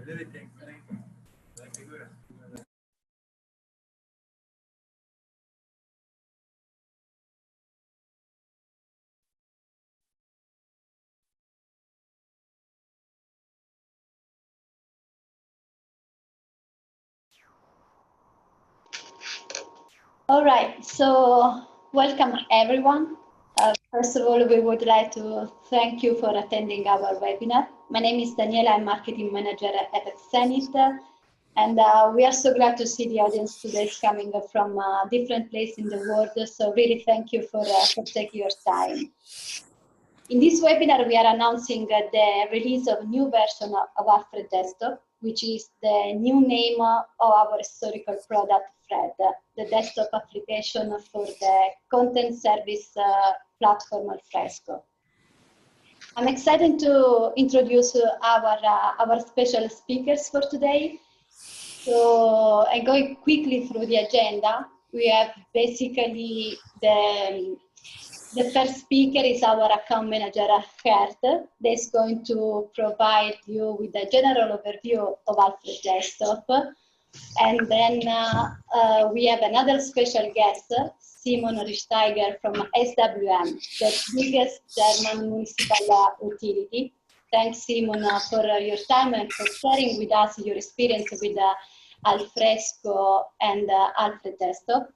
All right, so welcome everyone. First of all, we would like to thank you for attending our webinar. My name is Daniela, I'm Marketing Manager at Zenit, and we are so glad to see the audience today is coming from different places in the world, so really thank you for taking your time. In this webinar, we are announcing the release of a new version of Alfred Desktop, which is the new name of our historical product, Fred, the desktop application for the content service platform Alfresco. I'm excited to introduce our special speakers for today. So I'm going quickly through the agenda. We have basically the first speaker is our account manager, Gert. That's going to provide you with a general overview of Alfred Desktop. And then we have another special guest, Simon Richteiger from SWM, the biggest German municipal utility. Thanks, Simon, for your time and for sharing with us your experience with Alfresco and Alfred Desktop.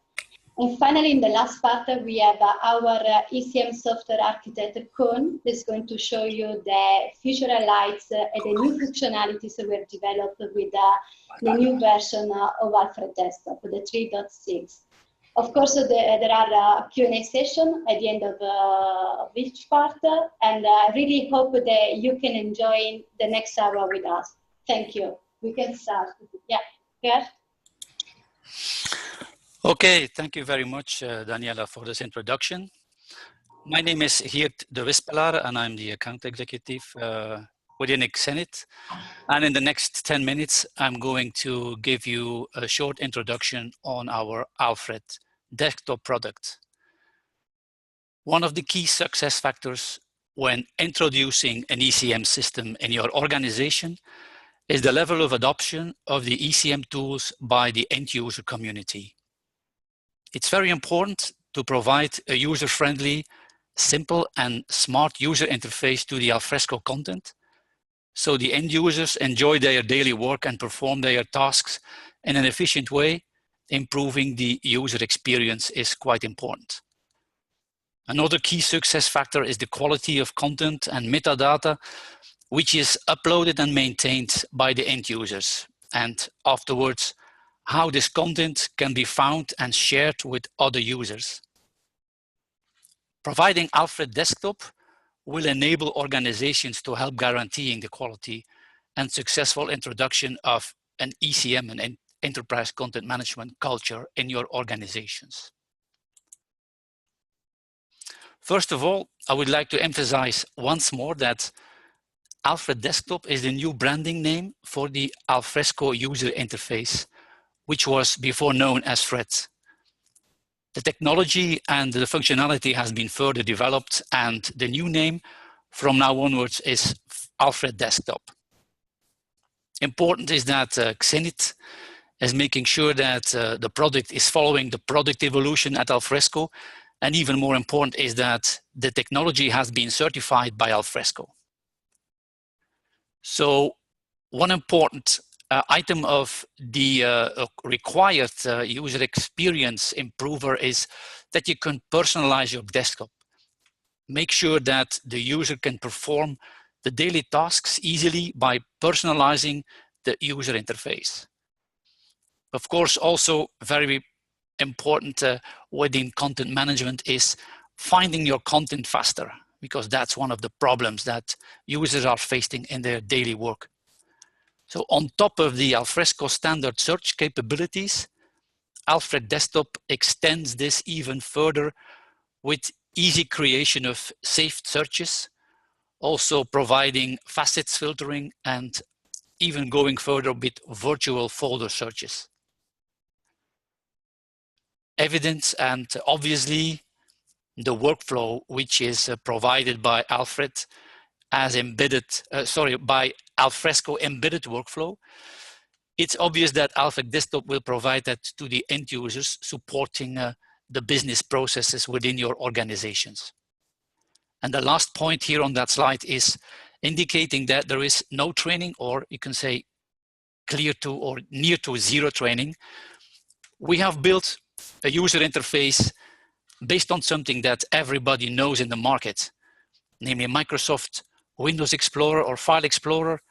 And finally, in the last part, we have our ECM software architect, Koen, who's going to show you the future highlights and the new functionalities we have developed with the new version of Alfred Desktop, the 3.6. Of course, there are a Q&A session at the end of each part, and I really hope that you can enjoy the next hour with us. Thank you. We can start. Yeah, Gert? Okay, thank you very much, Daniela, for this introduction. My name is Geert de Wispelaar, and I'm the account executive within Zenit. And in the next 10 minutes, I'm going to give you a short introduction on our Alfred Desktop product. One of the key success factors when introducing an ECM system in your organization is the level of adoption of the ECM tools by the end user community. It's very important to provide a user-friendly, simple and smart user interface to the Alfresco content, so the end users enjoy their daily work and perform their tasks in an efficient way. Improving the user experience is quite important. Another key success factor is the quality of content and metadata, which is uploaded and maintained by the end users, and afterwards, how this content can be found and shared with other users. Providing Alfred Desktop will enable organizations to help guaranteeing the quality and successful introduction of an ECM and enterprise content management culture in your organizations. First of all, I would like to emphasize once more that Alfred Desktop is the new branding name for the Alfresco user interface, which was before known as Fred. The technology and the functionality has been further developed, and the new name from now onwards is Alfred Desktop. Important is that Zenit is making sure that the product is following the product evolution at Alfresco, and even more important is that the technology has been certified by Alfresco. So one important item of the required user experience improver is that you can personalize your desktop. Make sure that the user can perform the daily tasks easily by personalizing the user interface. Of course, also very important within content management is finding your content faster, because that's one of the problems that users are facing in their daily work. So on top of the Alfresco standard search capabilities, Alfred Desktop extends this even further with easy creation of saved searches, also providing facets filtering and even going further with virtual folder searches. Evidence and obviously the workflow which is provided by Alfred as embedded, by Alfresco embedded workflow, it's obvious that Alfred Desktop will provide that to the end users supporting the business processes within your organizations. And the last point here on that slide is indicating that there is no training, or you can say clear to or near to zero training. We have built a user interface based on something that everybody knows in the market, namely Microsoft Windows Explorer or File Explorer.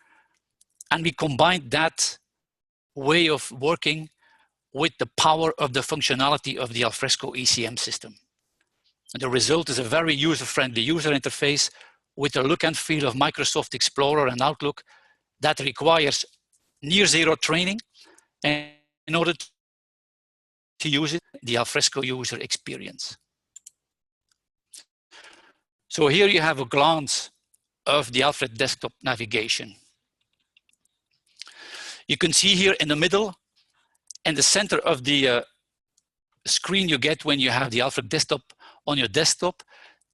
And we combined that way of working with the power of the functionality of the Alfresco ECM system. And the result is a very user-friendly user interface with a look and feel of Microsoft Explorer and Outlook that requires near zero training and in order to use it, the Alfresco user experience. So here you have a glance of the Alfred Desktop navigation. You can see here in the middle, in the center of the screen you get when you have the Alfred Desktop on your desktop,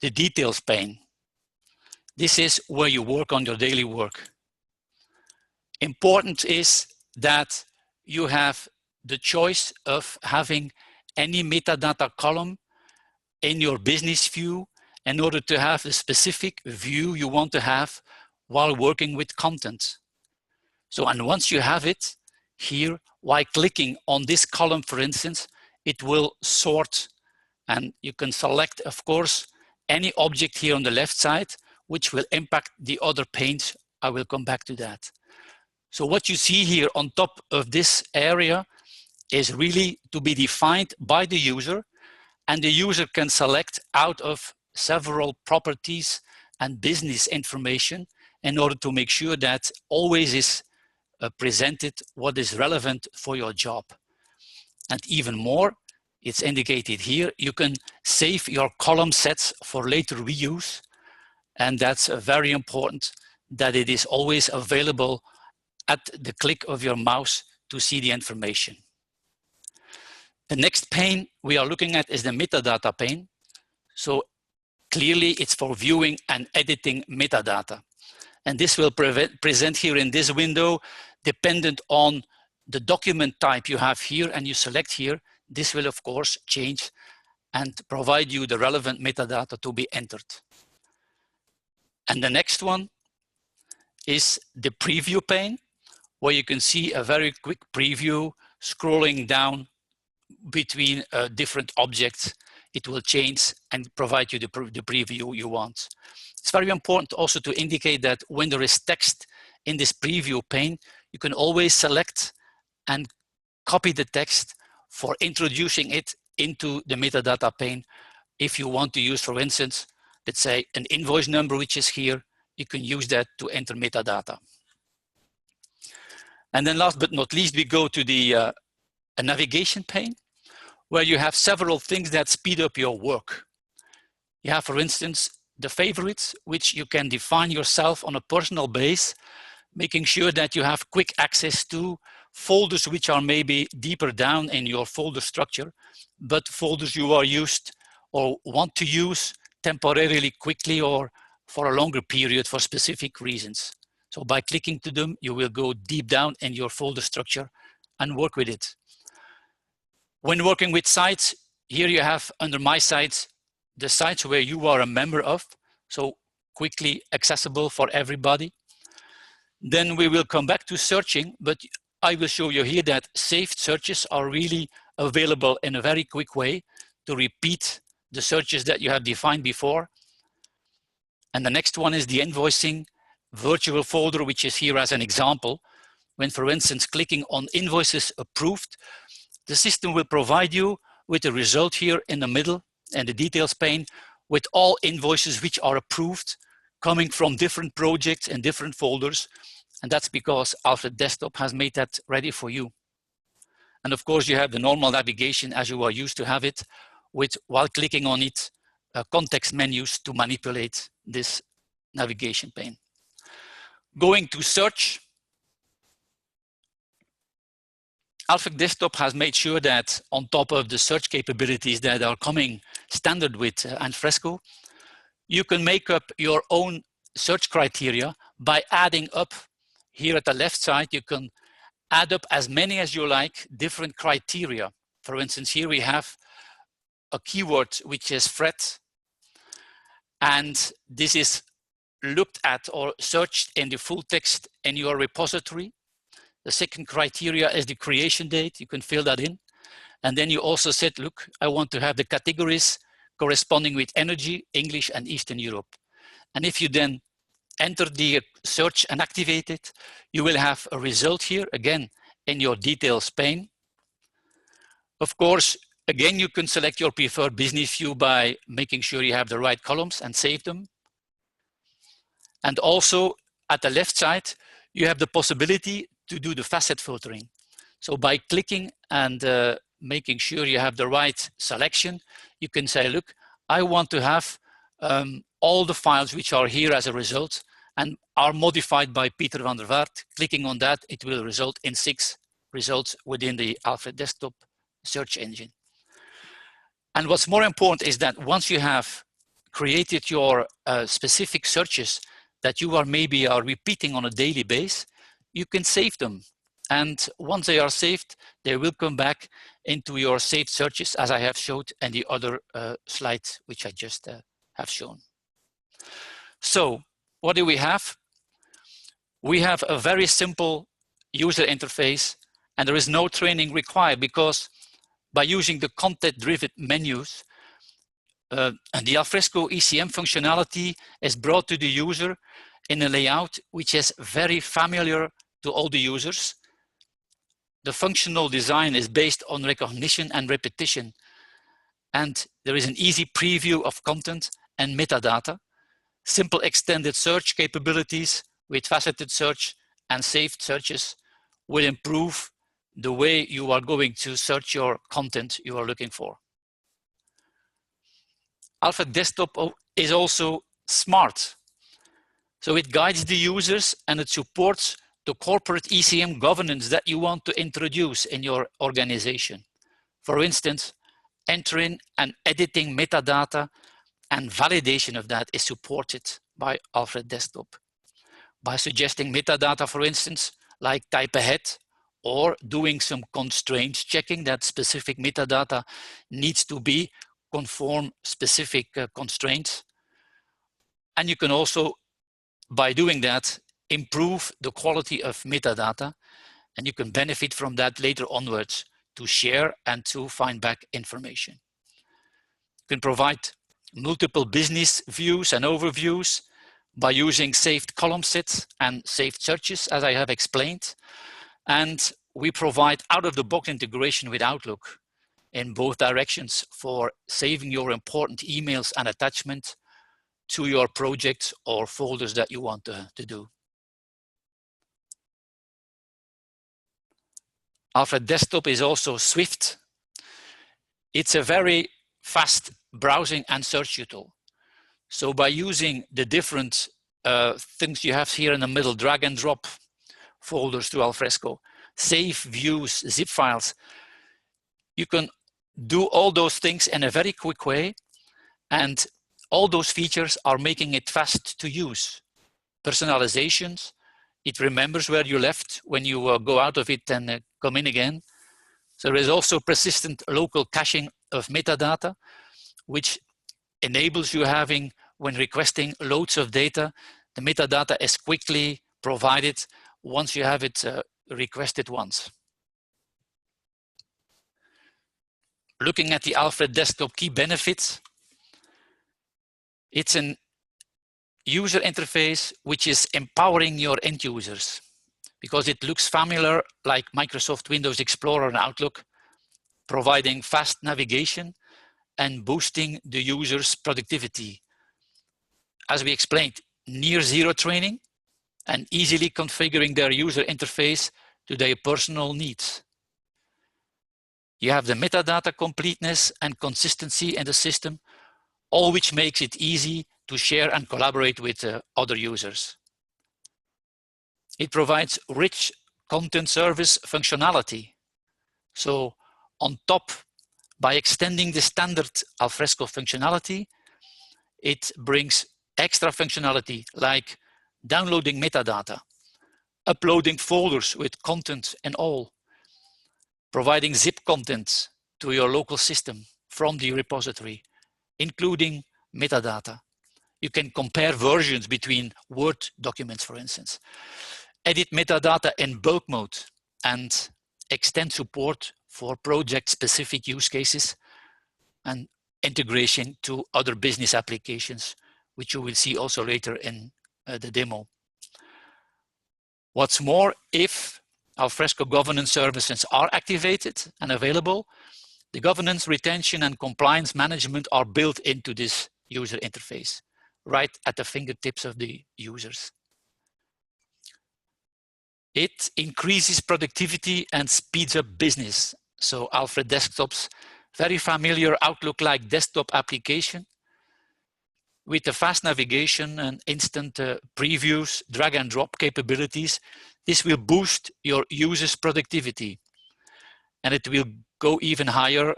the details pane. This is where you work on your daily work. Important is that you have the choice of having any metadata column in your business view in order to have the specific view you want to have while working with content. So, and once you have it here, while clicking on this column, for instance, it will sort, and you can select, of course, any object here on the left side, which will impact the other panes. I will come back to that. So what you see here on top of this area is really to be defined by the user, and the user can select out of several properties and business information in order to make sure that always is presented what is relevant for your job. And even more, it's indicated here, you can save your column sets for later reuse. And that's very important that it is always available at the click of your mouse to see the information. The next pane we are looking at is the metadata pane. So clearly it's for viewing and editing metadata. And this will present here in this window, dependent on the document type you have here and you select here. This will of course change and provide you the relevant metadata to be entered. And the next one is the preview pane, where you can see a very quick preview scrolling down between different objects. It will change and provide you the preview you want. It's very important also to indicate that when there is text in this preview pane, you can always select and copy the text for introducing it into the metadata pane. If you want to use, for instance, let's say an invoice number, which is here, you can use that to enter metadata. And then last but not least, we go to the a navigation pane, where you have several things that speed up your work. You have, for instance, the favorites, which you can define yourself on a personal base, making sure that you have quick access to folders which are maybe deeper down in your folder structure, but folders you are used or want to use temporarily, quickly, or for a longer period for specific reasons. So by clicking to them, you will go deep down in your folder structure and work with it. When working with sites, here you have under My Sites, the sites where you are a member of, so quickly accessible for everybody. Then we will come back to searching, but I will show you here that saved searches are really available in a very quick way to repeat the searches that you have defined before. And the next one is the invoicing virtual folder, which is here as an example. When, for instance, clicking on invoices approved, the system will provide you with a result here in the middle and the details pane with all invoices which are approved coming from different projects and different folders. And that's because Alfred Desktop has made that ready for you. And of course, you have the normal navigation as you are used to have it, with, while clicking on it, context menus to manipulate this navigation pane. Going to search, Alfred Desktop has made sure that on top of the search capabilities that are coming standard with Alfresco, you can make up your own search criteria by adding up Here at the left side, you can add up as many as you like, different criteria. For instance, here we have a keyword which is threat, and this is looked at or searched in the full text in your repository. The second criteria is the creation date. You can fill that in. And then you also said, look, I want to have the categories corresponding with energy, English, and Eastern Europe. And if you then enter the search and activate it, you will have a result here, again, in your details pane. Of course, again, you can select your preferred business view by making sure you have the right columns and save them. And also at the left side, you have the possibility to do the facet filtering. So by clicking and making sure you have the right selection, you can say, look, I want to have all the files which are here as a result and are modified by Peter van der Vaart. Clicking on that, it will result in 6 results within the Alfred Desktop search engine. And what's more important is that once you have created your specific searches that you are maybe repeating on a daily basis, you can save them. And once they are saved, they will come back into your saved searches, as I have showed in the other slides, which I just have shown. So what do we have? We have a very simple user interface, and there is no training required, because by using the content-driven menus, and the Alfresco ECM functionality is brought to the user in a layout which is very familiar to all the users. The functional design is based on recognition and repetition, and there is an easy preview of content and metadata, simple extended search capabilities with faceted search and saved searches will improve the way you are going to search your content you are looking for. Alfred Desktop is also smart. So it guides the users and it supports the corporate ECM governance that you want to introduce in your organization. For instance, entering and editing metadata and validation of that is supported by Alfred Desktop. By suggesting metadata, for instance, like type ahead, or doing some constraints checking that specific metadata needs to be conform specific constraints. And you can also, by doing that, improve the quality of metadata, and you can benefit from that later onwards to share and to find back information. You can provide multiple business views and overviews by using saved column sets and saved searches, as I have explained. And we provide out-of-the-box integration with Outlook in both directions for saving your important emails and attachments to your projects or folders that you want to do. Alfred Desktop is also Swift. It's a very fast browsing and search tool. So by using the different things you have here in the middle, drag and drop folders to Alfresco, save views, zip files, you can do all those things in a very quick way, and all those features are making it fast to use. Personalizations, it remembers where you left when you go out of it and come in again. So there is also persistent local caching of metadata, which enables you having, when requesting loads of data, the metadata is quickly provided once you have it requested once. Looking at the Alfred Desktop key benefits, it's an user interface which is empowering your end users, because it looks familiar like Microsoft Windows Explorer and Outlook, providing fast navigation and boosting the user's productivity. As we explained, near zero training and easily configuring their user interface to their personal needs. You have the metadata completeness and consistency in the system, all which makes it easy to share and collaborate with other users. It provides rich content service functionality. So on top, by extending the standard Alfresco functionality, it brings extra functionality like downloading metadata, uploading folders with content and all, providing zip content to your local system from the repository, including metadata. You can compare versions between Word documents, for instance, edit metadata in bulk mode, and extend support for project-specific use cases and integration to other business applications, which you will see also later in the demo. What's more, if Alfresco governance services are activated and available, the governance, retention, and compliance management are built into this user interface, right at the fingertips of the users. It increases productivity and speeds up business. So Alfred Desktop's very familiar Outlook-like desktop application with the fast navigation and instant previews, drag and drop capabilities, this will boost your users' productivity. And it will go even higher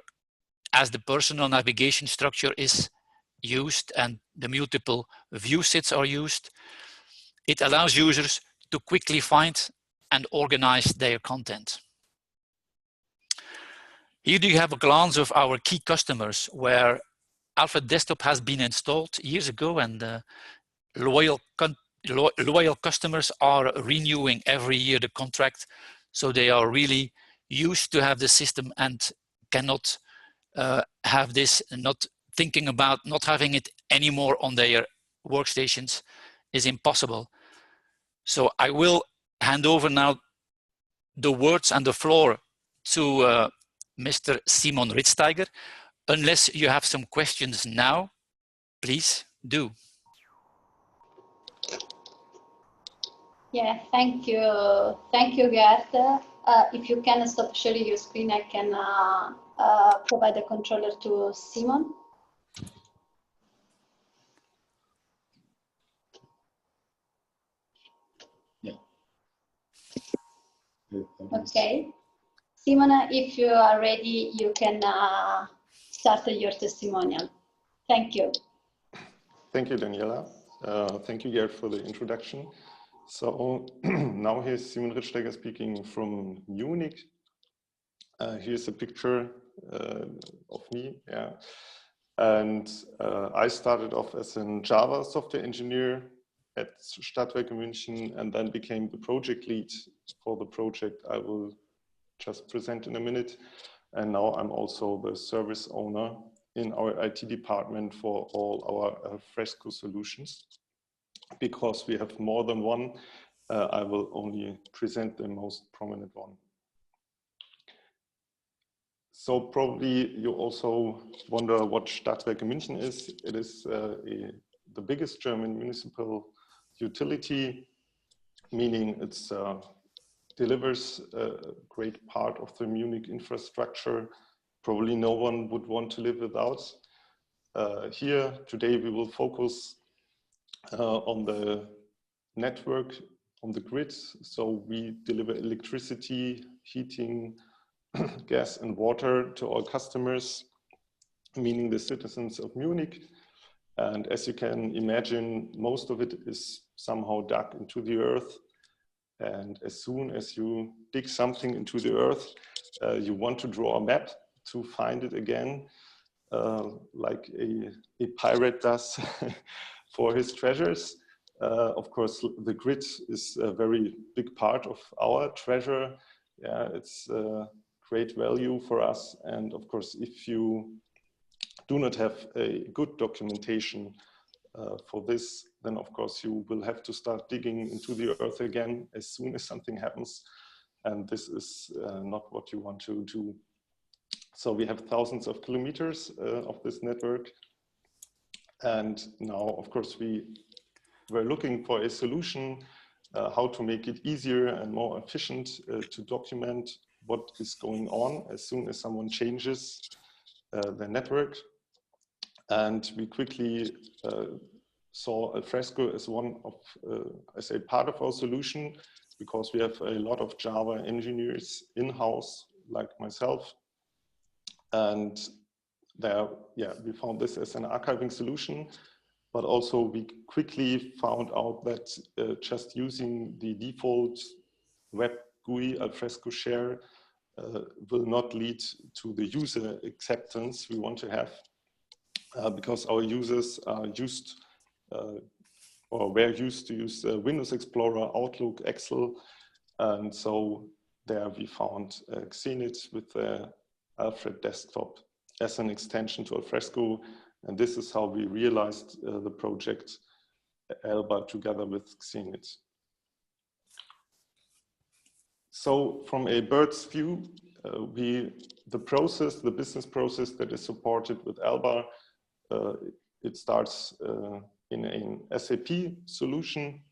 as the personal navigation structure is used and the multiple view sets are used. It allows users to quickly find and organize their content. Here you have a glance of our key customers where Alfred Desktop has been installed years ago, and loyal customers are renewing every year the contract. So they are really used to have the system and cannot have this, not thinking about not having it anymore on their workstations is impossible. So I will hand over now the words and the floor to Mr. Simon Ritzsteiger. Unless you have some questions now, please do. Yeah, thank you, Gert. If you can stop sharing your screen, I can provide the controller to Simon. Yeah. Okay. Simon, if you are ready, you can start your testimonial. Thank you. Thank you, Daniela. Thank you, Gerd, for the introduction. So now here's Simon Ritzsteiger speaking from Munich. Here's a picture of me. Yeah. And I started off as a Java software engineer at Stadtwerke München and then became the project lead for the project I will just present in a minute. And now I'm also the service owner in our IT department for all our Fresco solutions. Because we have more than one, I will only present the most prominent one. So probably you also wonder what Stadtwerke München is. It is the biggest German municipal utility, meaning it delivers a great part of the Munich infrastructure. Probably no one would want to live without. Here today we will focus on the network, on the grid. So we deliver electricity, heating, gas and water to all customers, meaning the citizens of Munich. And as you can imagine, most of it is somehow dug into the earth. And as soon as you dig something into the earth, you want to draw a map to find it again, like a pirate does for his treasures. Of course, the grid is a very big part of our treasure. Yeah, it's great value for us. And of course, if you do not have a good documentation for this, then of course you will have to start digging into the earth again as soon as something happens. And this is not what you want to do. So we have thousands of kilometers of this network. And now, of course, we were looking for a solution, how to make it easier and more efficient to document what is going on as soon as someone changes the network. And we quickly saw Alfresco as one of, as a part of our solution, because we have a lot of Java engineers in-house, like myself. And there, yeah, we found this as an archiving solution. but also we quickly found out that just using the default web GUI Alfresco share will not lead to the user acceptance we want to have, because our users are used or were used to use Windows Explorer, Outlook, Excel, and so there we found Xenit with the Alfred Desktop as an extension to Alfresco, and this is how we realized the project Alba together with Xenit. So from a bird's view, the business process that is supported with Alba, it starts in an SAP solution,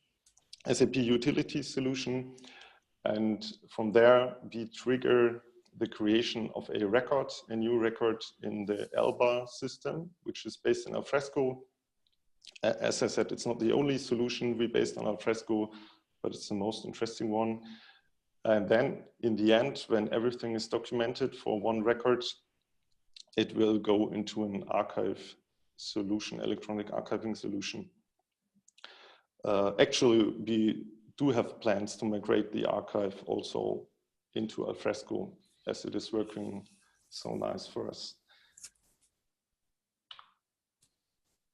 SAP utility solution. And from there, we trigger the creation of a record, a new record in the Alba system, which is based on Alfresco. As I said, it's not the only solution we based on Alfresco, but it's the most interesting one. And then in the end, when everything is documented for one record, it will go into an archive solution, electronic archiving solution. Actually, we do have plans to migrate the archive also into Alfresco, as it is working so nice for us.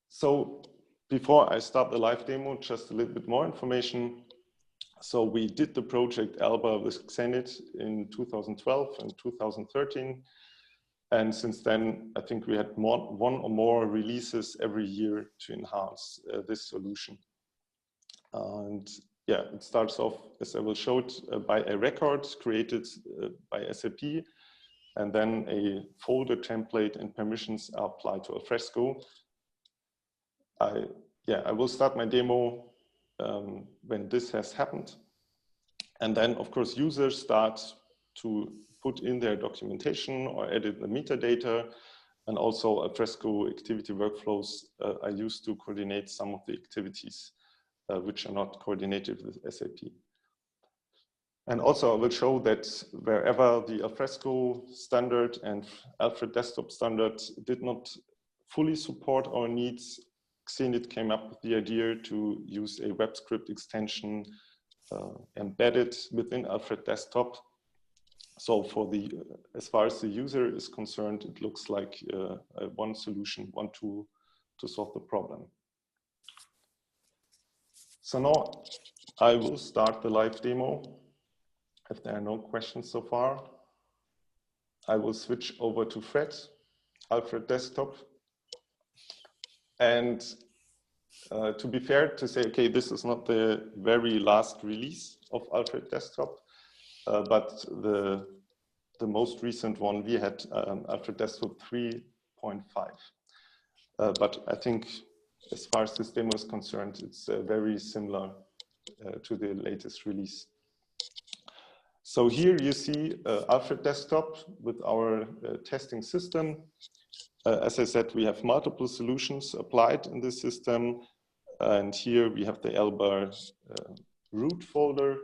So before I start the live demo, just a little bit more information. So we did the project Alba with Xenit in 2012 and 2013. And since then, I think we had one or more releases every year to enhance this solution. And yeah, it starts off, as I will show it, by a record created by SAP, and then a folder template and permissions are applied to Alfresco. I will start my demo when this has happened. And then, of course, users start to put in their documentation or edit the metadata. And also Alfresco activity workflows are used to coordinate some of the activities which are not coordinated with SAP. And also I will show that wherever the Alfresco standard and Alfred Desktop standard did not fully support our needs, Xenit came up with the idea to use a web script extension embedded within Alfred Desktop. So for the, as far as the user is concerned, it looks like one solution, one tool to solve the problem. So now I will start the live demo. If there are no questions so far, I will switch over to Fred, Alfred Desktop. And to be fair, to say, okay, this is not the very last release of Alfred Desktop, but the most recent one we had, Alfred Desktop 3.5. But I think as far as this demo is concerned, it's very similar to the latest release. So here you see Alfred Desktop with our testing system. As I said, we have multiple solutions applied in this system. And here we have the Alba root folder,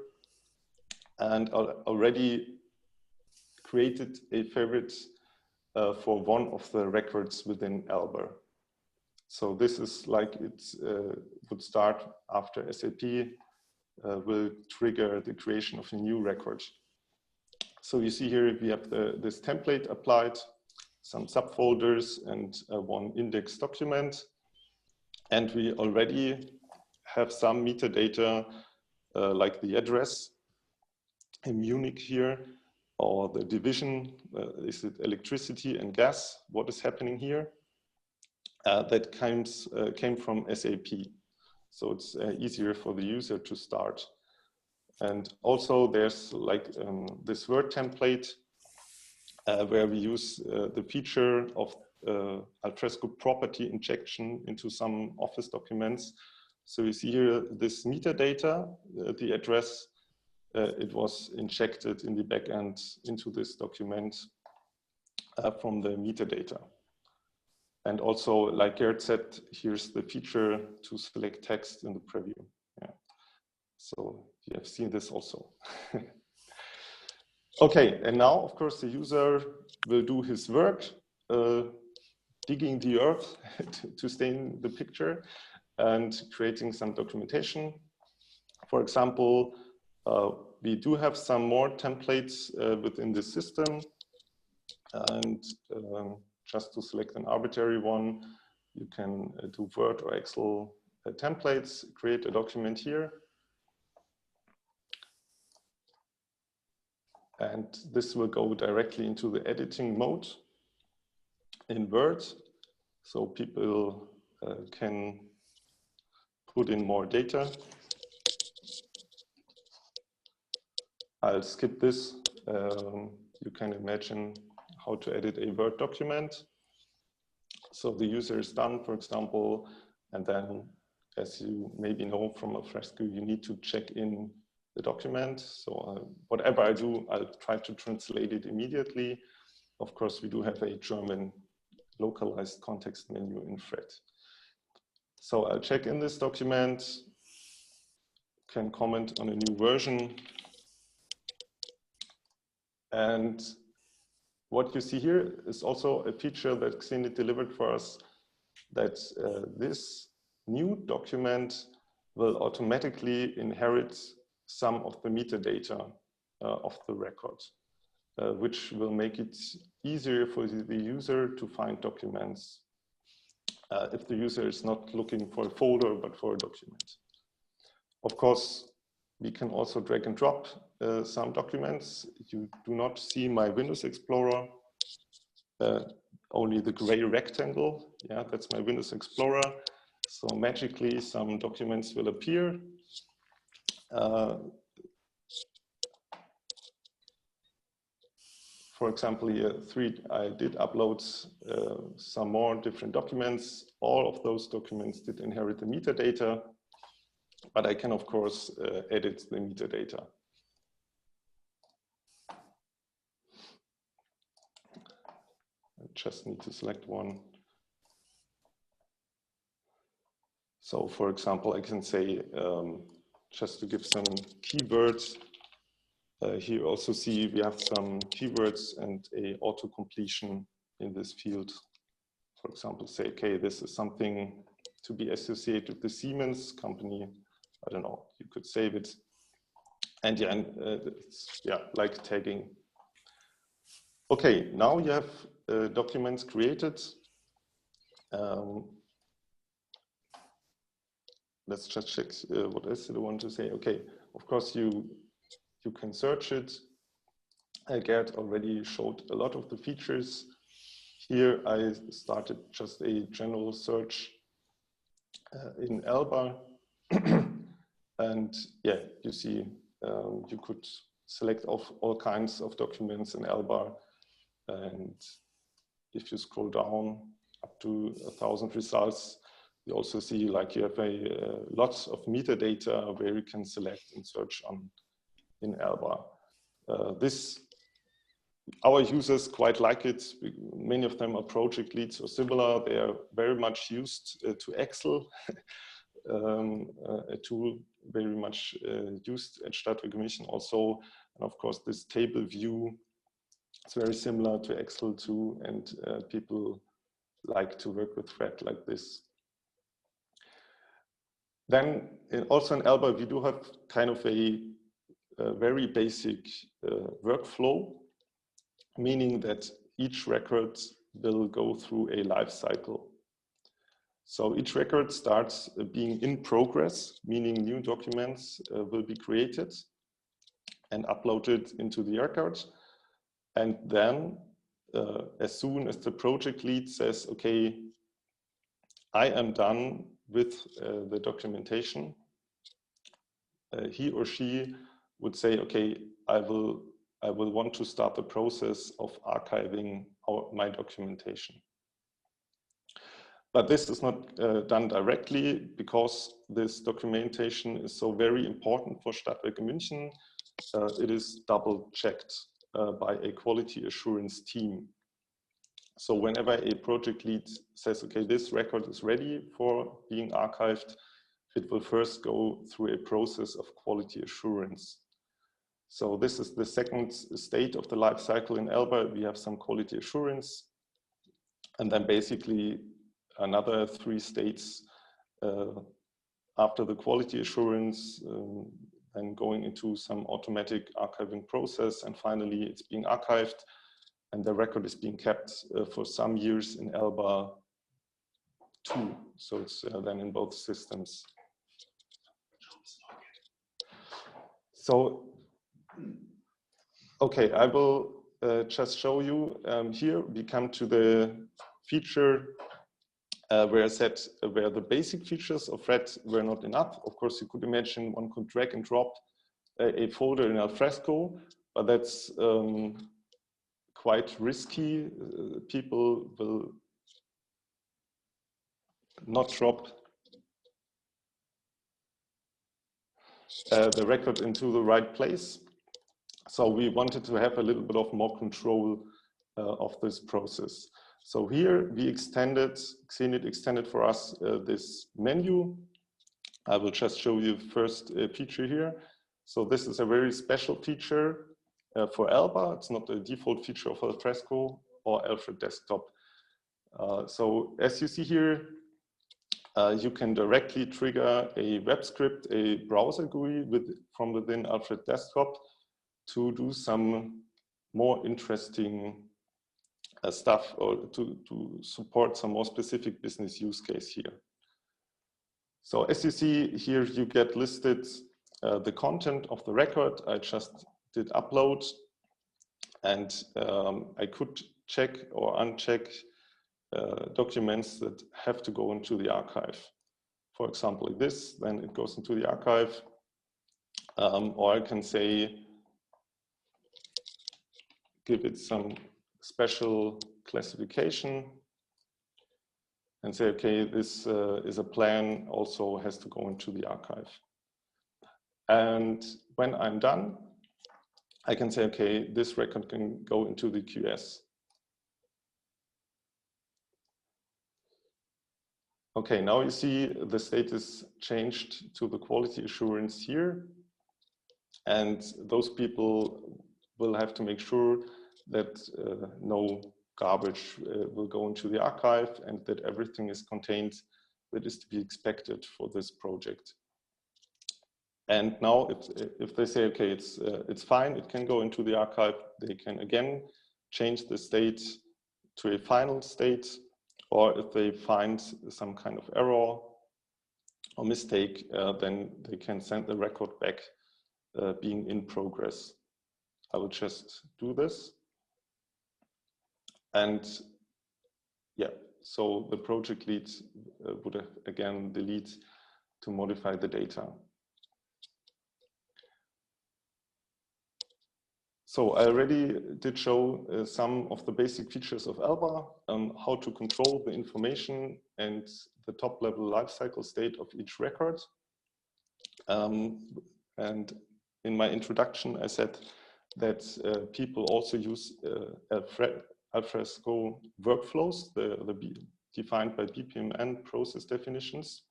and already created a favorite for one of the records within Alba. So this is like it would start after SAP will trigger the creation of a new record. So you see here we have this template applied, some subfolders, and one index document. And we already have some metadata like the address in Munich here, or the division, is it electricity and gas, what is happening here? That came from SAP. So it's easier for the user to start. And also there's like this Word template where we use the feature of Alfresco property injection into some Office documents. So you see here this metadata, the address, it was injected in the backend into this document from the metadata. And also, like Gerd said, here's the feature to select text in the preview. Yeah. So you have seen this also. Okay, and now, of course, the user will do his work, digging the earth to stay in the picture. and creating some documentation. For example, we do have some more templates within the system, and just to select an arbitrary one, you can do Word or Excel templates, create a document here. And this will go directly into the editing mode in Word. So people can put in more data. I'll skip this. You can imagine how to edit a Word document. So the user is done, for example, and then, as you maybe know from Alfresco, you need to check in the document. So whatever I do, I'll try to translate it immediately. Of course, we do have a German localized context menu in Fred. So I'll check in this document, can comment on a new version. And what you see here is also a feature that Xenit delivered for us, that this new document will automatically inherit some of the metadata of the record, which will make it easier for the user to find documents if the user is not looking for a folder, but for a document. Of course, we can also drag and drop some documents. You do not see my Windows Explorer, only the gray rectangle. Yeah, that's my Windows Explorer. So magically, some documents will appear. For example, here, I did upload some more different documents. All of those documents did inherit the metadata, but I can, of course, edit the metadata. I just need to select one. So, for example, I can say, just to give some keywords, here you also see we have some keywords and a autocompletion in this field. For example, say, okay, this is something to be associated with the Siemens company. I don't know, you could save it. And yeah, it's like tagging. Okay, now you have documents created. Let's just check what else did I want to say. Okay, of course you can search it. Gerd already showed a lot of the features. Here I started just a general search in Elba. And yeah, you see, you could select all kinds of documents in Elba. And if you scroll down up to 1,000 results, you also see like you have lots of metadata where you can select and search on in Elba. Our users quite like it. Many of them are project leads or similar. They are very much used to Excel, a tool very much used at Stadtwerke München also. And of course, this table view is very similar to Excel too, and people like to work with Fred like this. Then also in Elba, we do have kind of a very basic workflow, meaning that each record will go through a life cycle. So each record starts being in progress, meaning new documents will be created and uploaded into the record. And then as soon as the project lead says, okay, I am done with the documentation, he or she would say, okay, I will want to start the process of archiving my documentation. But this is not done directly because this documentation is so very important for Stadtwerke München. It is double checked by a quality assurance team. So whenever a project lead says, okay, this record is ready for being archived, it will first go through a process of quality assurance. So this is the second state of the life cycle in Elba. We have some quality assurance, and then basically another 3 states after the quality assurance, then going into some automatic archiving process, and finally it's being archived, and the record is being kept for some years in ELBA 2. So it's then in both systems. So, okay, I will just show you here. We come to the feature where I said where the basic features of Red were not enough. Of course, you could imagine one could drag and drop a folder in Alfresco, but that's quite risky. People will not drop the record into the right place. So we wanted to have a little bit of more control of this process. So here we extended, Xenit extended for us this menu. I will just show you the first feature here. So this is a very special feature for ELBA. It's not a default feature of Alfresco or Alfred Desktop. So as you see here, you can directly trigger a web script, a browser GUI from within Alfred Desktop to do some more interesting stuff, or to support some more specific business use case here. So as you see here, you get listed the content of the record. I just did upload, and I could check or uncheck documents that have to go into the archive. For example, like this, then it goes into the archive. Or I can say, give it some special classification and say, okay, this is a plan, also has to go into the archive. And when I'm done, I can say, okay, this record can go into the QS. Okay, now you see the status changed to the quality assurance here. And those people will have to make sure that no garbage will go into the archive, and that everything is contained that is to be expected for this project. And now if they say, okay, it's fine, it can go into the archive, they can again change the state to a final state, or if they find some kind of error or mistake, then they can send the record back being in progress. I will just do this. And yeah, so the project lead would again delete to modify the data. So I already did show some of the basic features of ELBA, how to control the information and the top level lifecycle state of each record. And in my introduction, I said that people also use Alfresco workflows, defined by BPMN process definitions.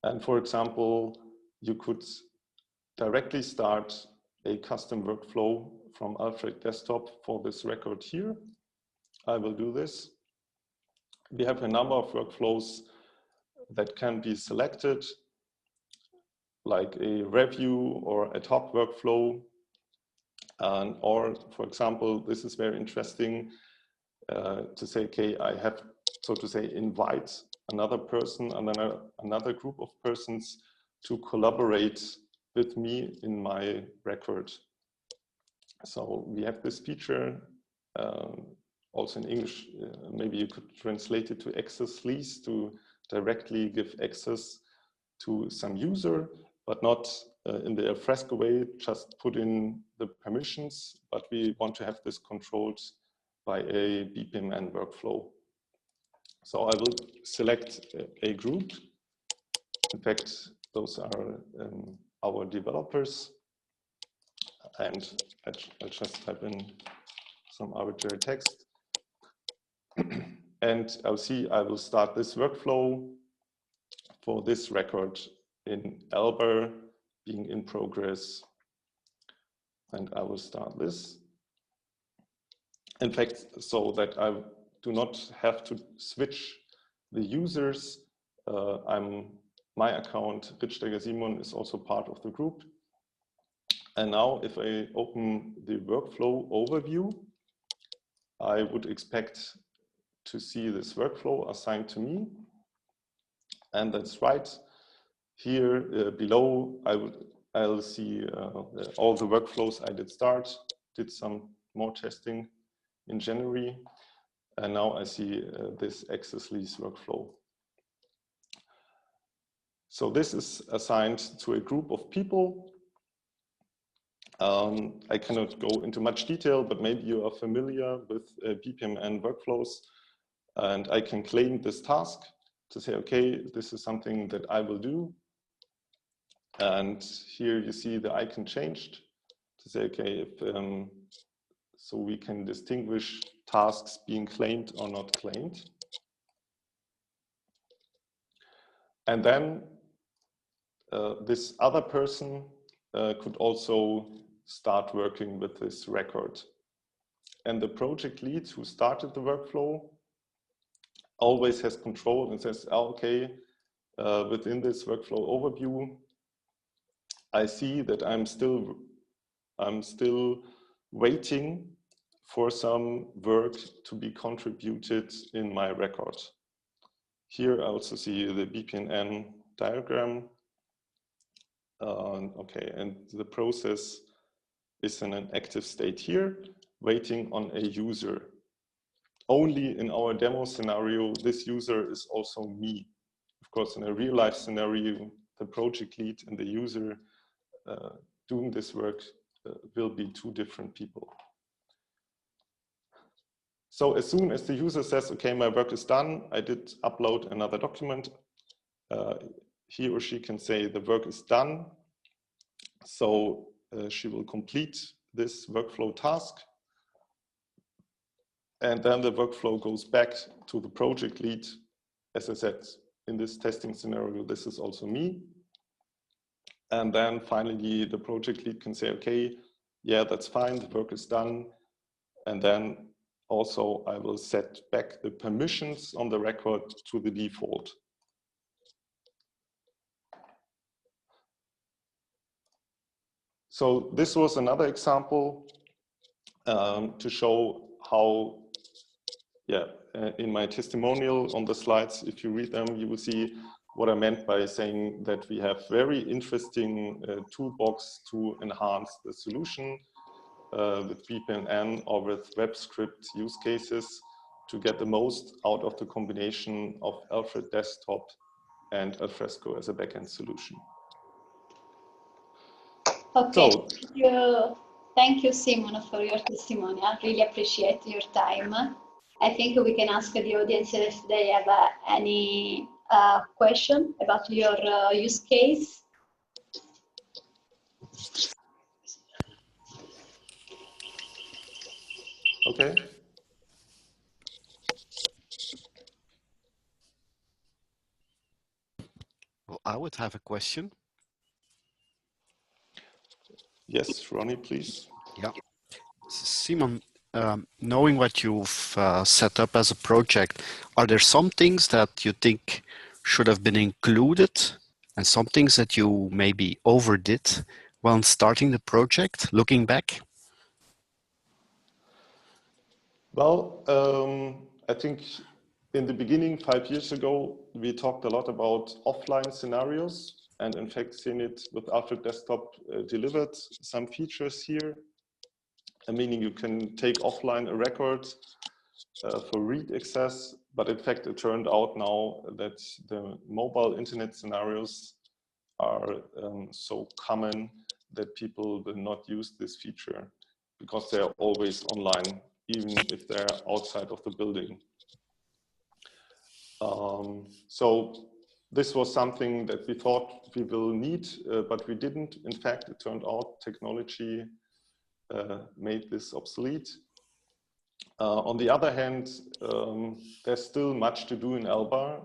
And for example, you could directly start a custom workflow from Alfred Desktop for this record here. I will do this. We have a number of workflows that can be selected, like a review or ad hoc workflow. Or, for example, this is very interesting to say, okay, I have, so to say, invite another person and then another group of persons to collaborate with me in my record. So we have this feature, also in English, maybe you could translate it to access lease, to directly give access to some user, but not in the Alfresco way, just put in the permissions, but we want to have this controlled by a BPMN workflow. So I will select a group. In fact, those are our developers. And I'll just type in some arbitrary text. And I'll see, I will start this workflow for this record in ELBA being in progress. And I will start this. In fact, so that I do not have to switch the users my account, Rittsteger Simon, is also part of the group. And now if I open the workflow overview, I would expect to see this workflow assigned to me. And that's right. Here below, I'll see all the workflows I did some more testing in January. And now I see this access lease workflow. So this is assigned to a group of people. I cannot go into much detail, but maybe you are familiar with BPMN workflows. And I can claim this task to say, okay, this is something that I will do. And here you see the icon changed to say, okay, if, so we can distinguish tasks being claimed or not claimed. And then this other person could also start working with this record. And the project lead who started the workflow always has control and says, oh, okay, within this workflow overview, I see that I'm still waiting for some work to be contributed in my record. Here I also see the BPMN diagram. Okay, and the process is in an active state here, waiting on a user. Only in our demo scenario, this user is also me. Of course, in a real life scenario, the project lead and the user doing this work will be two different people. So as soon as the user says, okay, my work is done, I did upload another document, he or she can say the work is done. So she will complete this workflow task. And then the workflow goes back to the project lead. As I said, in this testing scenario, this is also me. And then finally, the project lead can say, okay, yeah, that's fine, the work is done. And then also I will set back the permissions on the record to the default. So this was another example to show how, yeah, in my testimonial on the slides, if you read them, you will see what I meant by saying that we have very interesting toolbox to enhance the solution with BPMN or with web script use cases to get the most out of the combination of Alfred Desktop and Alfresco as a backend solution. Okay, so, thank you, Simon, for your testimony. I really appreciate your time. I think we can ask the audience if they have any question about your use case. Okay. Well, I would have a question. Yes, Ronnie, please. Yeah. Simon, knowing what you've set up as a project, are there some things that you think should have been included and some things that you maybe overdid when starting the project, looking back? Well, I think in the beginning, 5 years ago, we talked a lot about offline scenarios. And in fact, Zenit with Alfred Desktop delivered some features here. Meaning you can take offline a record for read access. But in fact, it turned out now that the mobile internet scenarios are so common that people will not use this feature because they're always online, even if they're outside of the building. So this was something that we thought we will need, but we didn't. In fact, it turned out technology made this obsolete. On the other hand, there's still much to do in Alba.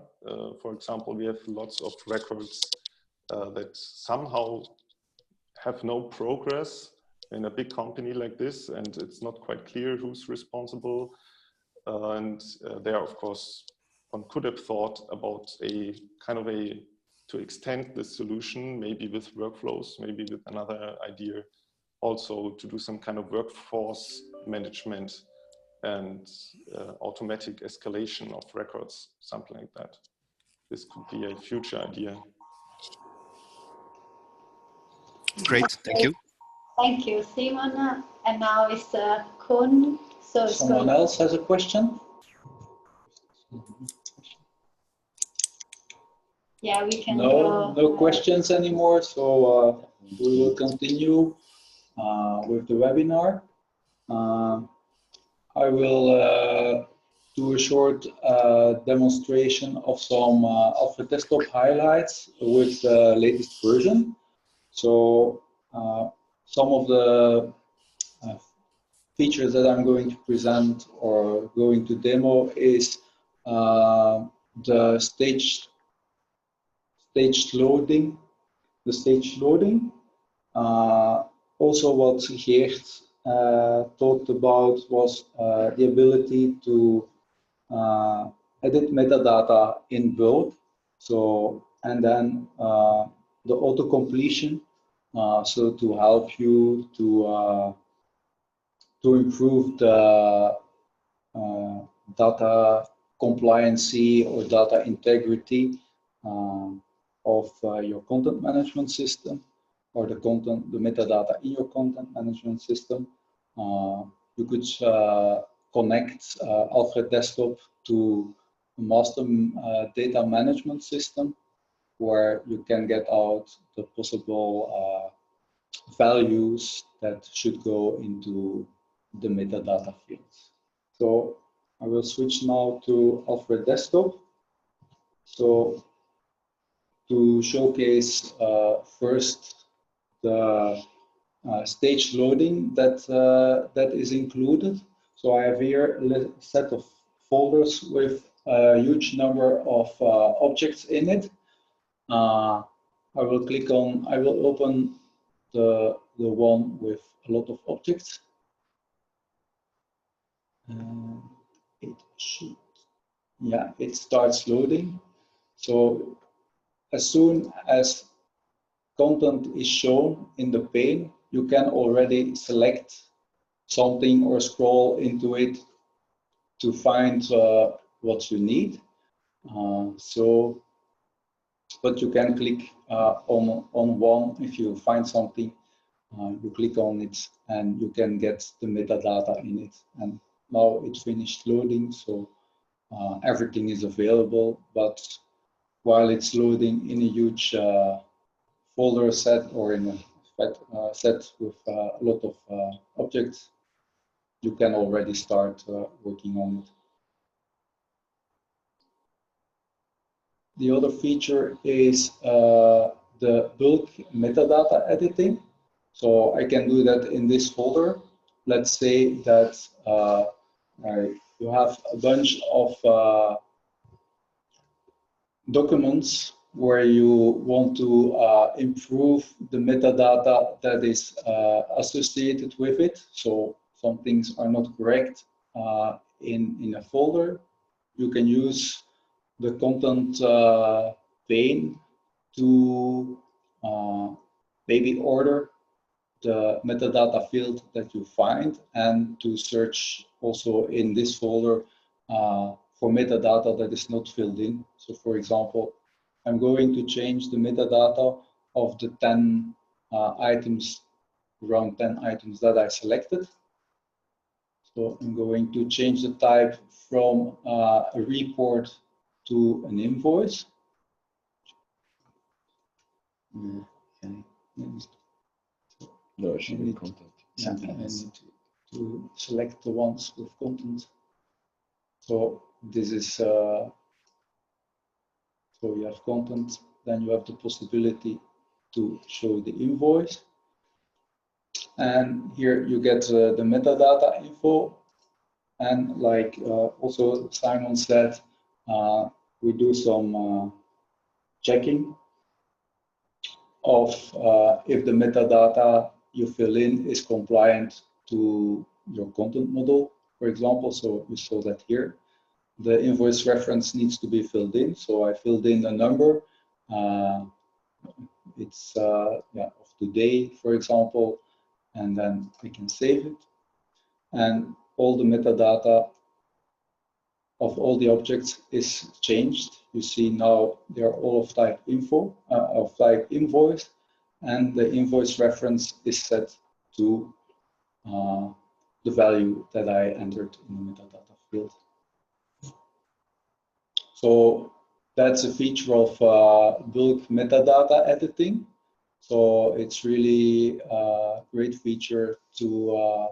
For example, we have lots of records that somehow have no progress in a big company like this, and it's not quite clear who's responsible. And there are, of course, one could have thought about a kind of to extend the solution, maybe with workflows, maybe with another idea, also to do some kind of workforce management and automatic escalation of records, something like that. This could be a future idea. Great, thank you. Thank you, Simon. And now it's Kun. So someone else has a question? Yeah, we can no questions anymore, so we will continue with the webinar. I will do a short demonstration of some Alfred Desktop highlights with the latest version. So some of the features that I'm going to present or going to demo is the staged loading. Also what Geert talked about was the ability to edit metadata in bulk. So, and then the auto-completion, so to help you to improve the data compliancy or data integrity of your content management system, or the metadata in your content management system. You could connect Alfred Desktop to a master data management system, where you can get out the possible values that should go into the metadata fields. So I will switch now to Alfred Desktop. So to showcase first the stage loading that is included. So I have here a set of folders with a huge number of objects in it. I will open the one with a lot of objects. It starts loading. So as soon as content is shown in the pane, you can already select something or scroll into it to find what you need. But you can click on one if you find something. You click on it and you can get the metadata in it. And now it finished loading, so everything is available. But while it's loading in a huge folder set, or in a set with a lot of objects, you can already start working on it. The other feature is the bulk metadata editing. So I can do that in this folder. Let's say that you have a bunch of documents where you want to improve the metadata that is associated with it. So some things are not correct in a folder. You can use the content pane to maybe order the metadata field that you find, and to search also in this folder for metadata that is not filled in. So for example, I'm going to change the metadata of the 10 items, around 10 items that I selected. So I'm going to change the type from a report to an invoice. Okay. No, it should be content. Yeah, I need to select the ones with content. So this is, so you have content, then you have the possibility to show the invoice. And here you get the metadata info. And like also Simon said, we do some checking of if the metadata you fill in is compliant to your content model, for example. So we saw that here. the invoice reference needs to be filled in. So I filled in a number. It's yeah, of today, for example, and then I can save it. And all the metadata of all the objects is changed. You see now they're all of type info, of type invoice, and the invoice reference is set to the value that I entered in the metadata field. So that's a feature of bulk metadata editing. So it's really a great feature to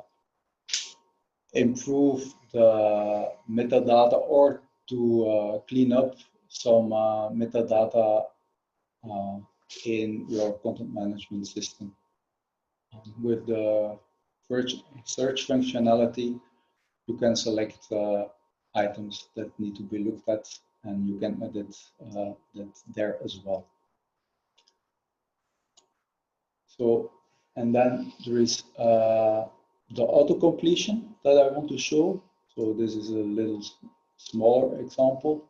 improve the metadata or to clean up some metadata in your content management system. With the search functionality, you can select items that need to be looked at, and you can edit that there as well. So, and then there is the auto-completion that I want to show. So this is a little smaller example.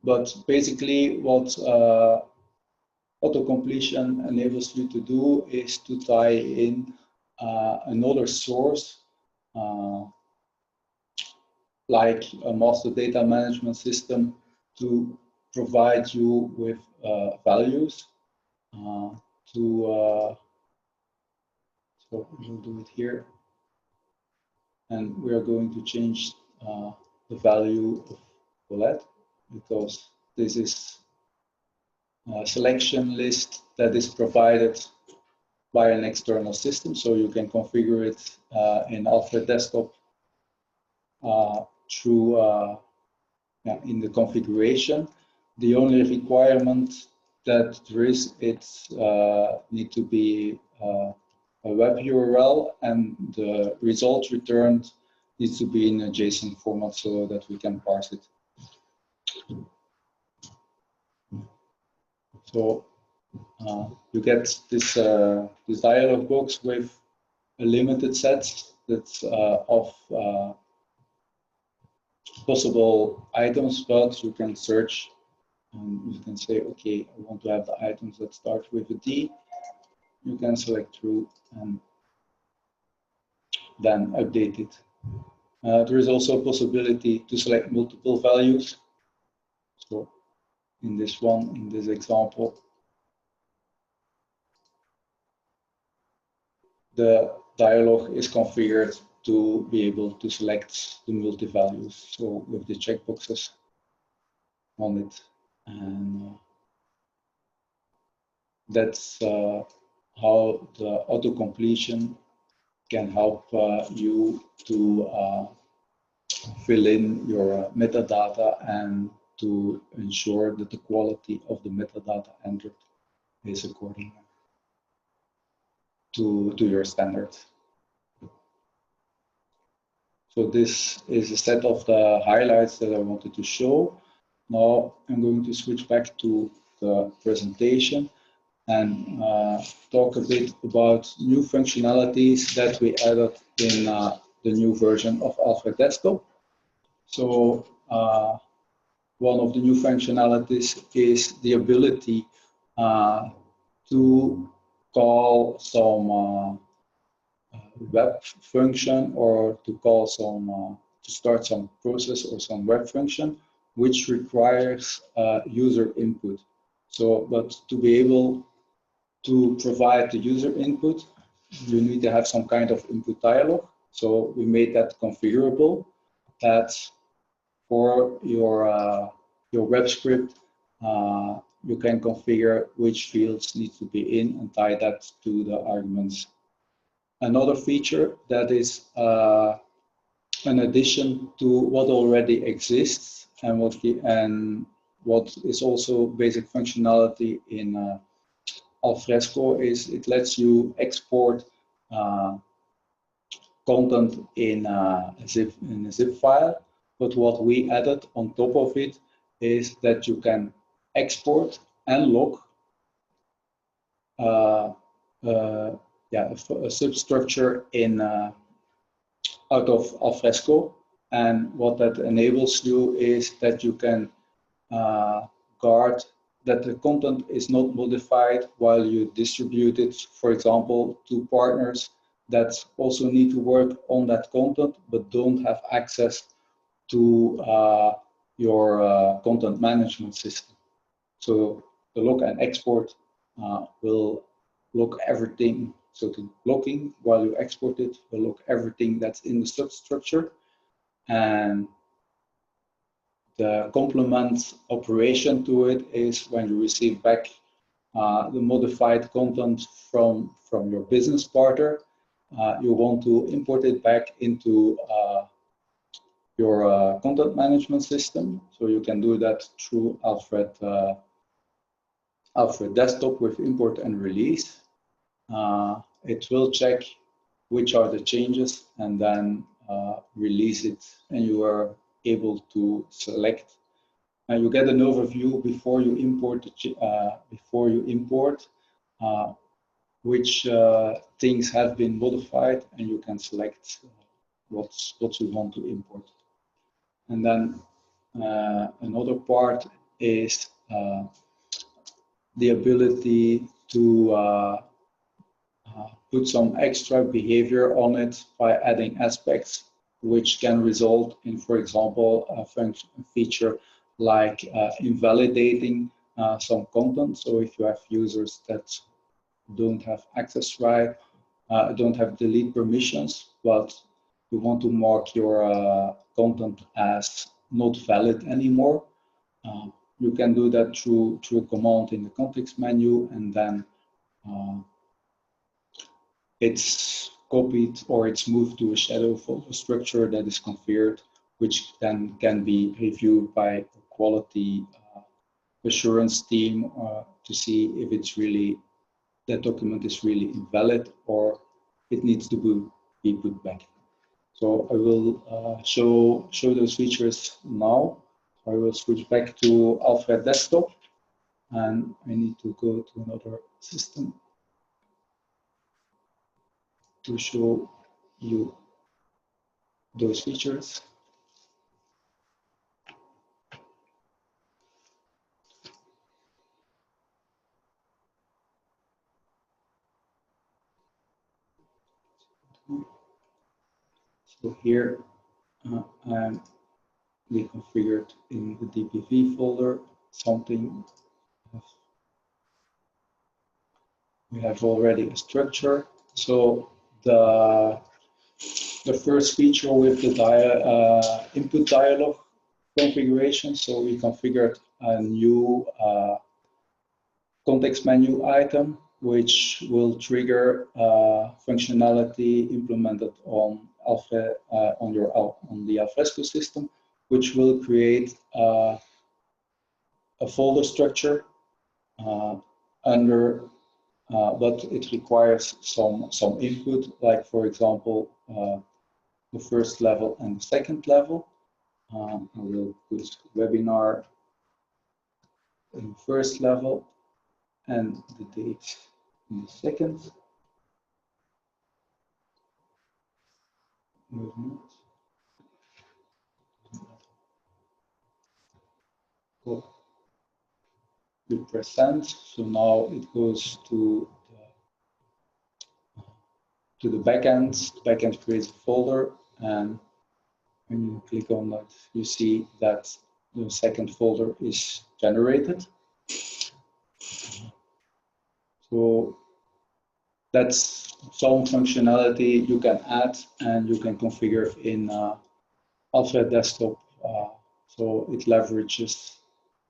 But basically what auto-completion enables you to do is to tie in another source, like a master data management system, to provide you with values so we'll do it here. And we are going to change the value of Colette, because this is a selection list that is provided by an external system. So you can configure it in Alfred Desktop through in the configuration. The only requirement that there is, it's need to be a web URL, and the result returned needs to be in a JSON format so that we can parse it. So you get this this dialog box with a limited set that's of possible items, but you can search and you can say, okay, I want to have the items that start with a D. You can select through and then update it. There is also a possibility to select multiple values. So in this one, in this example, the dialog is configured to be able to select the multi-values. So with the checkboxes on it, and that's how the auto-completion can help you to fill in your metadata and to ensure that the quality of the metadata entered is according to your standards. So this is a set of the highlights that I wanted to show. Now I'm going to switch back to the presentation and talk a bit about new functionalities that we added in the new version of Alfred Desktop. So one of the new functionalities is the ability to call some web function, or to call some to start some process or some web function which requires user input. So, but to be able to provide the user input, you need to have some kind of input dialog. So we made that configurable, that for your web script, you can configure which fields need to be in and tie that to the arguments. Another feature that is an addition to what already exists and what is also basic functionality in Alfresco is it lets you export content in a zip file. But what we added on top of it is that you can export and log a substructure in out of Alfresco. And what that enables you is that you can guard that the content is not modified while you distribute it, for example, to partners that also need to work on that content but don't have access to your content management system. So the lock and export will lock everything. So the locking, while you export it, will lock everything that's in the substructure. And the complement operation to it is when you receive back the modified content from your business partner, you want to import it back into your content management system. So you can do that through Alfred Desktop with import and release. It will check which are the changes and then release it, and you are able to select. And you get an overview before you import which things have been modified, and you can select what you want to import. And then another part is the ability to put some extra behavior on it by adding aspects, which can result in, for example, a feature like invalidating some content. So if you have users that don't have access right, don't have delete permissions, but you want to mark your content as not valid anymore, you can do that through a command in the context menu, and then it's copied or it's moved to a shadow folder structure that is configured, which then can be reviewed by a quality assurance team to see if it's really, that document is really invalid or it needs to be put back. So I will show those features now. I will switch back to Alfred Desktop, and I need to go to another system to show you those features. So here I'm reconfigured in the DPV folder something. We have already a structure. So the first feature with the input dialog configuration. So we configured a new context menu item, which will trigger functionality implemented on Alfred on the Alfresco system, which will create a folder structure under. But it requires some input, like for example, the first level and the second level. I will put webinar in the first level and the date in the second. Movement. Cool. We press send, so now it goes to the backend. The backend creates a folder, and when you click on that, you see that the second folder is generated. So that's some functionality you can add and you can configure in Alfred Desktop. So it leverages,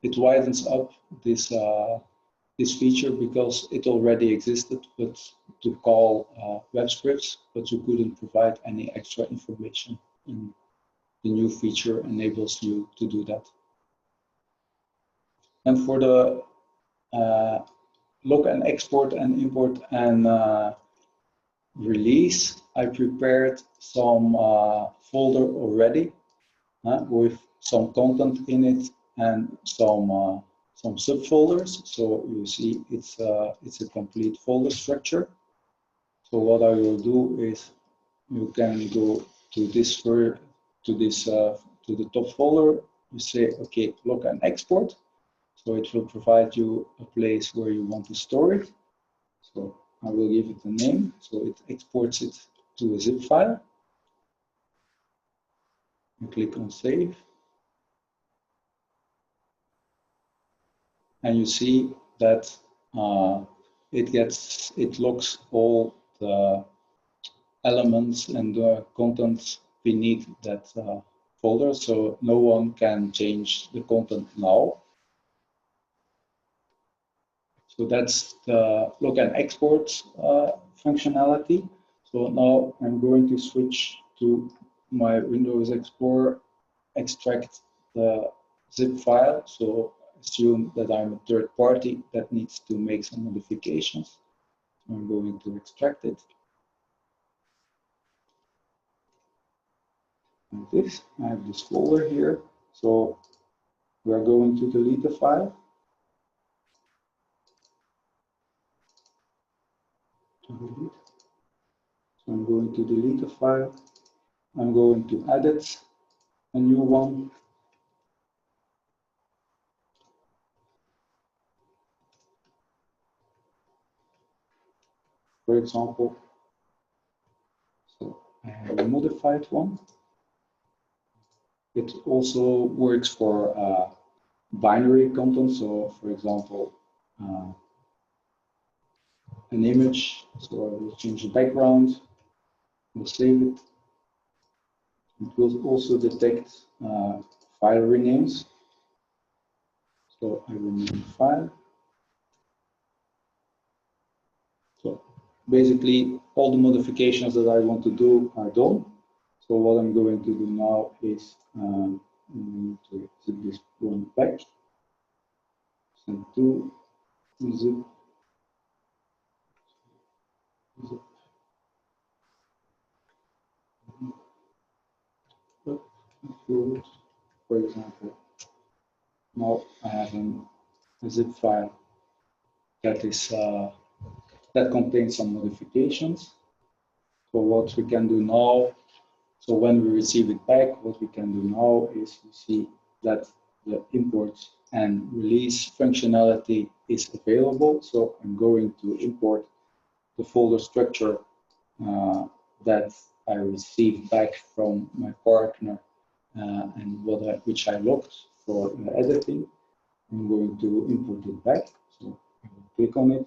it widens up this this feature because it already existed, but to call web scripts, but you couldn't provide any extra information. And the new feature enables you to do that. And for the lock and export and import and release, I prepared some folder already with some content in it and some subfolders. So you see it's a complete folder structure. So what I will do is you can go to to this to the top folder, you say, okay, log and export. So it will provide you a place where you want to store it. So I will give it a name. So it exports it to a zip file. You click on save. And you see that it logs all the elements and the contents beneath that folder, so no one can change the content now. So that's the log and export functionality. So now I'm going to switch to my Windows Explorer, extract the zip file. So assume that I'm a third party that needs to make some modifications. I'm going to extract it. Like this, I have this folder here. So we are going to delete the file. So I'm going to delete the file. I'm going to edit a new one. For example, so I have a modified one. It also works for binary content. So for example, an image. So I will change the background. We'll save it. It will also detect file renames. So I rename the file. So basically, all the modifications that I want to do are done. So what I'm going to do now is I'm going to zip this one back. Send to zip. Zip. For example, now I have a zip file that is that contains some modifications. So what we can do now, so when we receive it back, what we can do now is we see that the import and release functionality is available. So I'm going to import the folder structure that I received back from my partner and which I logged for editing. I'm going to import it back. So I will click on it.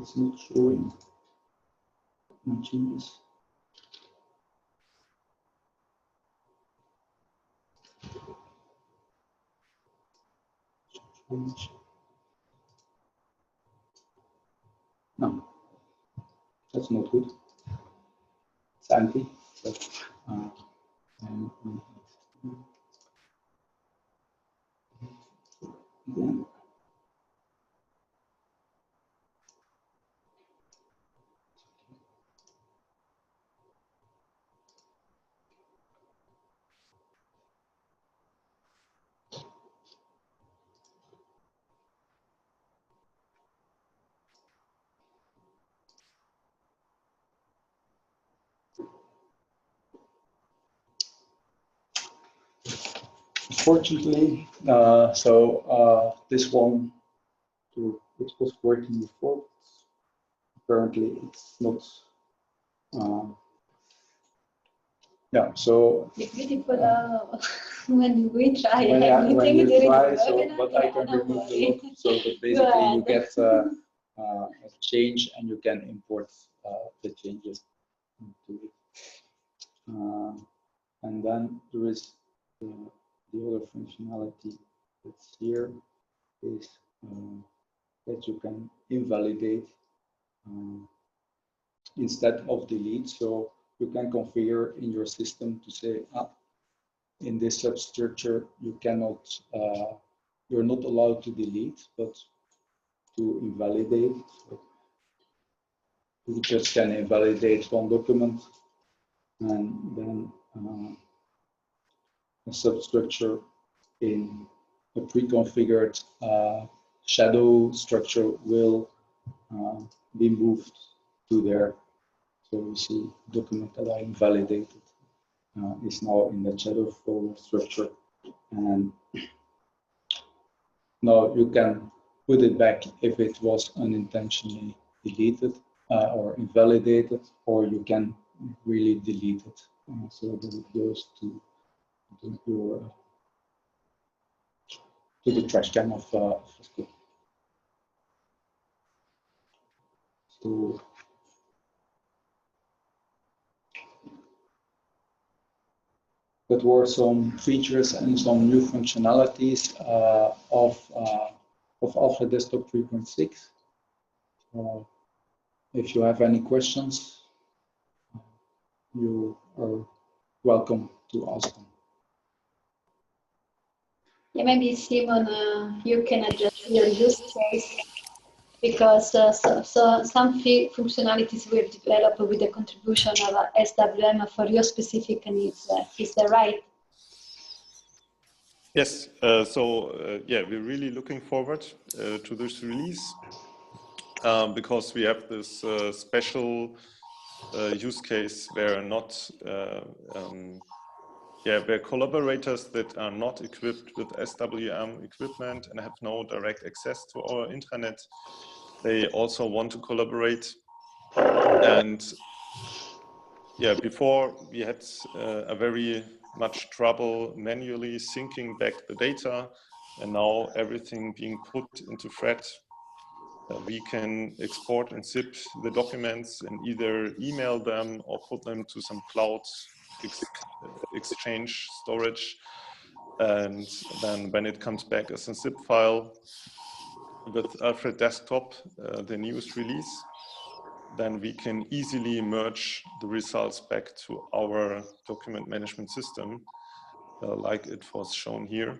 It's not showing my changes. No, that's not good. It's empty. So, again. Unfortunately, this one, it was working before. Apparently, it's not. Yeah, so when we try when everything, you try, webinar, but I can remove the loop. So that basically you get a change and you can import the changes into it. And then there is the other functionality that's here is that you can invalidate instead of delete. So you can configure in your system to say, in this substructure, you cannot, you're not allowed to delete, but to invalidate. So you just can invalidate one document and then a substructure in a pre-configured shadow structure will be moved to there. So we see documents that are invalidated is now in the shadow folder structure, and now you can put it back if it was unintentionally deleted or invalidated, or you can really delete it so that it goes to the trash can of Fresco. So that were some features and some new functionalities of Alfred Desktop 3.6. If you have any questions, you are welcome to ask them. Yeah, maybe Simon, you can adjust your use case, because some functionalities we've developed with the contribution of SWM for your specific needs. Is that right? Yes, yeah, we're really looking forward to this release because we have this special use case where where collaborators that are not equipped with SWM equipment and have no direct access to our intranet, they also want to collaborate. And yeah, before we had a very much trouble manually syncing back the data, and now everything being put into Fred, we can export and zip the documents and either email them or put them to some cloud exchange storage. And then when it comes back as a zip file with Alfred Desktop, the newest release, then we can easily merge the results back to our document management system, like it was shown here.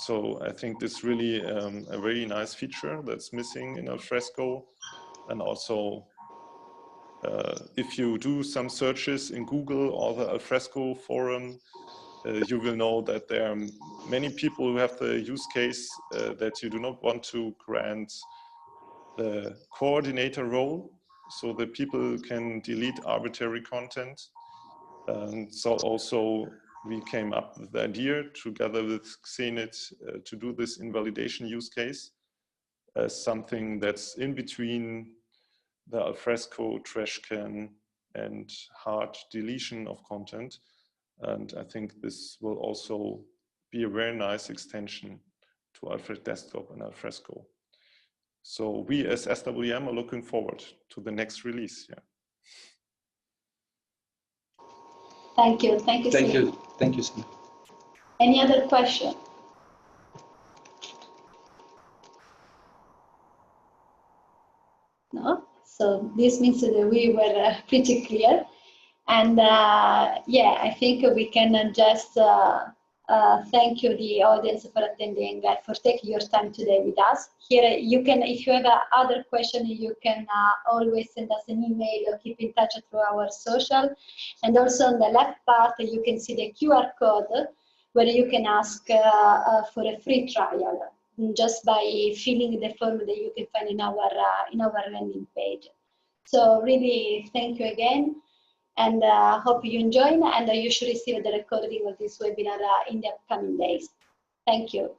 So I think this is really a very nice feature that's missing in Alfresco. And also, if you do some searches in Google or the Alfresco forum, you will know that there are many people who have the use case that you do not want to grant the coordinator role, so that people can delete arbitrary content. And so also we came up with the idea together with Xenit to do this invalidation use case as something that's in between the Alfresco trash can and hard deletion of content. And I think this will also be a very nice extension to Alfred Desktop and Alfresco. So we as SWM are looking forward to the next release. Yeah. Thank you. Thank you, Thank Simon. you. Thank you, Simon. Any other question? No? So this means that we were pretty clear. And yeah, I think we can just thank you, the audience, for attending, for taking your time today with us. Here, you can, if you have other questions, you can always send us an email or keep in touch through our social. And also on the left part, you can see the QR code where you can ask for a free trial just by filling the form that you can find in our landing page. So really, thank you again. And hope you enjoy, and you should receive the recording of this webinar in the upcoming days. Thank you.